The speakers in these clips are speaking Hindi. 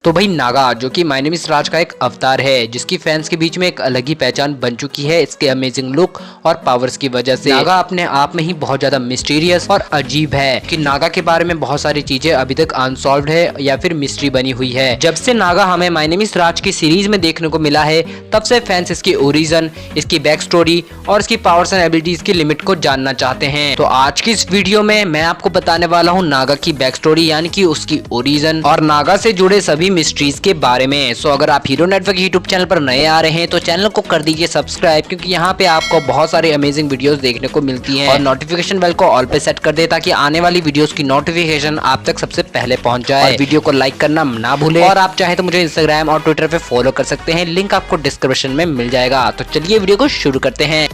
तो भाई नागा जो कि माय नेम इज राज का एक अवतार है, जिसकी फैंस के बीच में एक अलग ही पहचान बन चुकी है इसके अमेजिंग लुक और पावर्स की वजह से। नागा अपने आप में ही बहुत ज्यादा मिस्टीरियस और अजीब है कि नागा के बारे में बहुत सारी चीजें अभी तक अनसॉल्व्ड है या फिर मिस्ट्री बनी हुई है। जब से नागा हमें माय नेम इज राज की सीरीज में देखने को मिला है, तब से फैंस इसकी ओरिजिन, इसकी बैक स्टोरी और इसकी पावर्स एंड एबिलिटीज की लिमिट को जानना चाहते हैं। तो आज की इस वीडियो में मैं आपको बताने वाला हूँ नागा की बैक स्टोरी यानी कि उसकी ओरिजिन और नागा से जुड़े सभी मिस्ट्रीज के बारे में। सो अगर आप हीरो नेटवर्क यूट्यूब चैनल पर नए आ रहे हैं तो चैनल को कर दीजिए सब्सक्राइब, क्योंकि यहाँ पे आपको बहुत सारे अमेजिंग वीडियोस देखने को मिलती हैं। और नोटिफिकेशन बेल को ऑल पे सेट कर दे ताकि आने वाली वीडियोस की नोटिफिकेशन आप तक सबसे पहले पहुंच जाए। और वीडियो को लाइक करना ना भूले और आप चाहे तो मुझे इंस्टाग्राम और ट्विटर पे फॉलो कर सकते हैं, लिंक आपको डिस्क्रिप्शन में मिल जाएगा। तो चलिए वीडियो को शुरू करते हैं।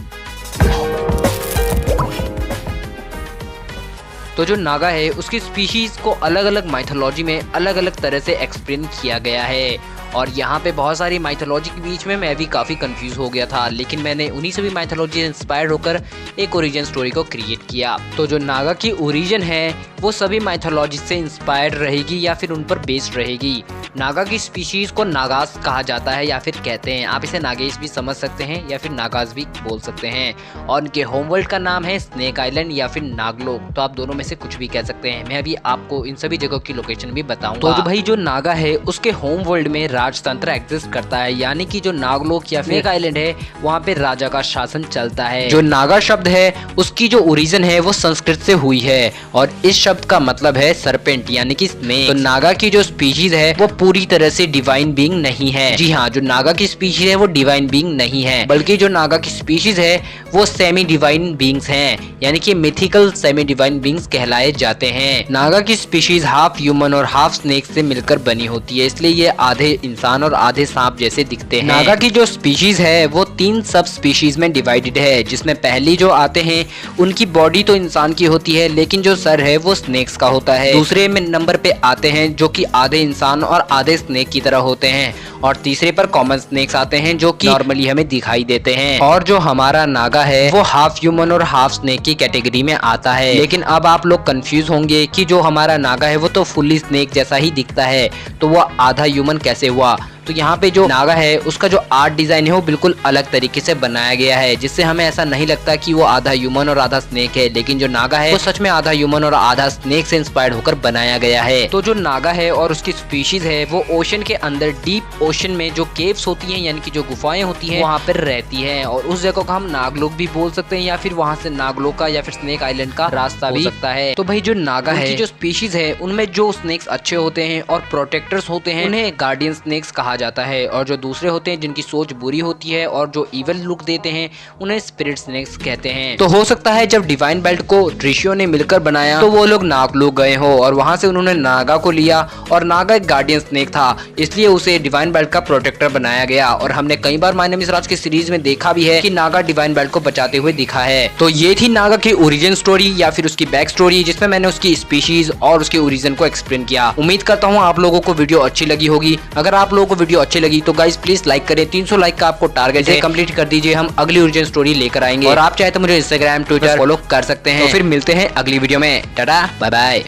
तो जो नागा है उसकी स्पीशीज को अलग अलग माइथोलॉजी में अलग अलग तरह से एक्सप्लेन किया गया है। और यहाँ पे बहुत सारी माइथोलॉजी के बीच में मैं भी काफ़ी कंफ्यूज हो गया था, लेकिन मैंने उन्हीं से भी माइथोलॉजी इंस्पायर्ड होकर एक ओरिजिन स्टोरी को क्रिएट किया। तो जो नागा की ओरिजिन है वो सभी माइथोलॉजी से इंस्पायर्ड रहेगी या फिर उन पर बेस्ड रहेगी। नागा की स्पीशीज को नागास कहा जाता है या फिर कहते हैं, आप इसे नागेश भी समझ सकते हैं या फिर नागास भी बोल सकते हैं। और उनके होम वर्ल्ड का नाम है स्नेक आइलैंड या फिर नागलोक, तो आप दोनों में से कुछ भी कह सकते हैं। मैं अभी आपको इन सभी जगहों की लोकेशन भी बताऊंगा। तो जो भाई जो नागा है उसके होम वर्ल्ड में राजतंत्र एग्जिस्ट करता है, यानी कि जो नागलोक या स्नेक आइलैंड है वहाँ पे राजा का शासन चलता है। जो नागा शब्द है उसकी जो ओरिजिन है वो संस्कृत से हुई है और इस शब्द का मतलब है सरपेंट यानी कि स्नेक। तो नागा की जो स्पीशीज है वो पूरी तरह से डिवाइन बीइंग नहीं है। जी हाँ, जो नागा की स्पीशीज है वो डिवाइन बीइंग नहीं है, बल्कि जो नागा की स्पीशीज है वो सेमी डिवाइन बीइंग्स हैं, यानी कि मिथिकल सेमी डिवाइन बीइंग्स कहलाए जाते हैं। नागा की स्पीशीज हाफ ह्यूमन और हाफ स्नेक से मिलकर बनी होती है, इसलिए ये आधे इंसान और आधे सांप जैसे दिखते हैं। नागा की जो स्पीशीज है वो 3 सब स्पीशीज में डिवाइडेड है, जिसमें पहली जो आते हैं उनकी बॉडी तो इंसान की होती है लेकिन जो सर है वो स्नेक्स का होता है। दूसरे में नंबर पे आते हैं जो कि आधे इंसान और आधे स्नेक की तरह होते हैं। और तीसरे पर कॉमन स्नेक्स आते हैं जो कि नॉर्मली हमें दिखाई देते हैं। और जो हमारा नागा है वो हाफ ह्यूमन और हाफ स्नेक की कैटेगरी में आता है। लेकिन अब आप लोग कंफ्यूज होंगे कि जो हमारा नागा है वो तो फुल्ली स्नेक जैसा ही दिखता है, तो वो आधा ह्यूमन कैसे हुआ। तो यहाँ पे जो नागा है उसका जो आर्ट डिजाइन है वो बिल्कुल अलग तरीके से बनाया गया है, जिससे हमें ऐसा नहीं लगता कि वो आधा ह्यूमन और आधा स्नेक है, लेकिन जो नागा है वो सच में आधा ह्यूमन और आधा स्नेक से इंस्पायर्ड होकर बनाया गया है। तो जो नागा है और उसकी स्पीशीज है वो ओशन के अंदर डीप ओशन में जो केव्स होती हैं यानी कि जो गुफाएं होती हैं वहाँ पर रहती है, और उस जगह को हम नागलोक भी बोल सकते हैं या फिर वहाँ से नागलोक का या फिर स्नेक आइलैंड का रास्ता भी हो सकता है। तो भाई जो नागा है जो स्पीशीज है उनमें जो स्नेक्स अच्छे होते हैं और प्रोटेक्टर्स होते हैं उन्हें गार्डियन स्नेक्स कहा जाता है, और जो दूसरे होते हैं जिनकी सोच बुरी होती है और जो इविल लुक देते हैं उन्हें स्पिरिट स्नेक्स कहते हैं। तो हो सकता है जब डिवाइन बेल्ट को ऋषियों ने मिलकर बनाया तो वो लोग नागलोक गए हो और वहां से उन्होंने नागा को लिया, और नागा एक गार्डियन स्नेक था इसलिए उसे डिवाइन बेल्ट का प्रोटेक्टर बनाया गया। और हमने कई बार माय नेम इज राज की सीरीज में देखा भी है कि नागा डिवाइन बेल्ट को बचाते हुए दिखा है। तो ये थी नागा की ओरिजिन स्टोरी या फिर उसकी बैक स्टोरी, जिसमें मैंने उसकी स्पीशीज और उसके ओरिजिन को एक्सप्लेन किया। उम्मीद करता हूँ आप लोगों को वीडियो अच्छी लगी होगी। अगर आप लोगों को वीडियो अच्छी लगी तो गाइस प्लीज लाइक करें, 300 लाइक का आपको टारगेट है, कंप्लीट कर दीजिए। हम अगली ओरिजिन स्टोरी लेकर आएंगे और आप चाहे तो मुझे इंस्टाग्राम ट्विटर फॉलो कर सकते हैं। तो फिर मिलते हैं अगली वीडियो में। टाटा बाय बाय।